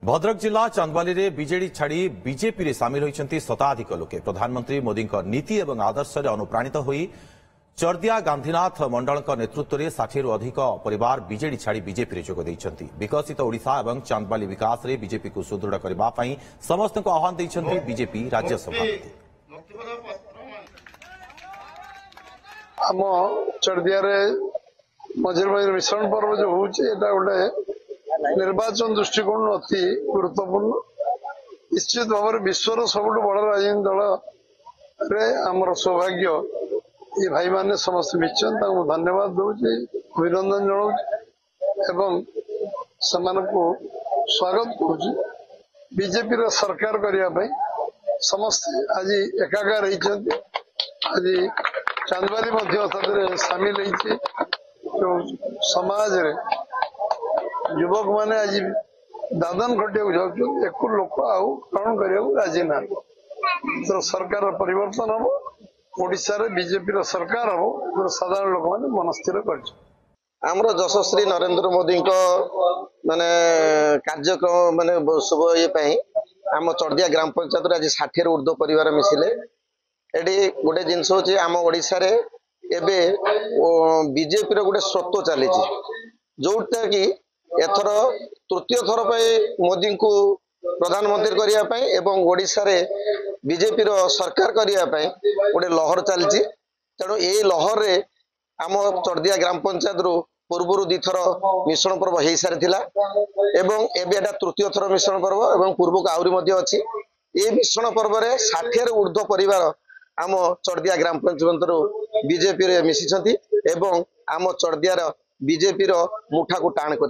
भद्रक जिला चांदबाली रे बीजेडी छाड़ी बीजेपी रे सामिल होइछंती शताधिक लोके। प्रधानमंत्री मोदी नीति एवं आदर्श रे अनुप्राणित होई चर्दिया गांधीनाथ मंडल नेतृत्व में 60 रु अधिक परिवार बीजेडी छाड़ी बीजेपी रे जोग दैछंती। विकसित ओडिशा एवं चांदबाली विकास रे बीजेपी को सुदृढ़ करबा पई समस्त को आह्वान दैछंती बीजेपी राज्य सभापति। आम चर्दिया रे मझिर मझिर मिश्रण पर्व जो होउची एटा गोटे निर्वाचन दृष्टिकोण अति गुरुत्वपूर्ण। निश्चित भाव में विश्वर सबुठ बड़ राजनीतिक दल रे आमर सौभाग्य ये भाई माने समस्त मिशन धन्यवाद दूची अभिनंदन जनाऊँ स्वागत करुँ। बीजेपी रो सरकार करने समस्त आज एकाकार आज चांदबाली सामिल जो समाज रे युवक माने आज दादन खटिया जाऊँ एक लोक आउ ग्रहण करने राजी ना। तो सरकार परिवर्तन हम ओडिशा रे बीजेपी रो सरकार हम साधारण लोक माने मनस्थिर कर। आमर यशस्वी नरेंद्र मोदी माने कार्यक्रम माने शुभ ये आम चर्दिया ग्राम पंचायत आज 60 रु ऊर्ध्व परिवार मिसिले। एडी गोटे जिनस होची आम ओडिशा रे एबे बीजेपी रो गोटे स्रोत चली जोटा कि एथर तृतीय थर मोदी को प्रधानमंत्री करने एवं ओडिशा रे बीजेपी रो सरकार करने गोटे लहर चलती। तेणु ये लहर रे आम चर्दिया ग्राम पंचायत रु पूर्व दुईथर मिश्रण पर्व हो सारी एवं एबे तृतीय थर मिश्रण पर्व एवं पूर्व को आहरी अच्छी। ये मिश्रण पर्व रे 60 रु ऊर्ध्व परिवार आम चर्दिया ग्राम पंचायत रु बीजेपी रे मिशिछंती एवं आम चर्दिया बीजेपी रो मुठा को टाण कर।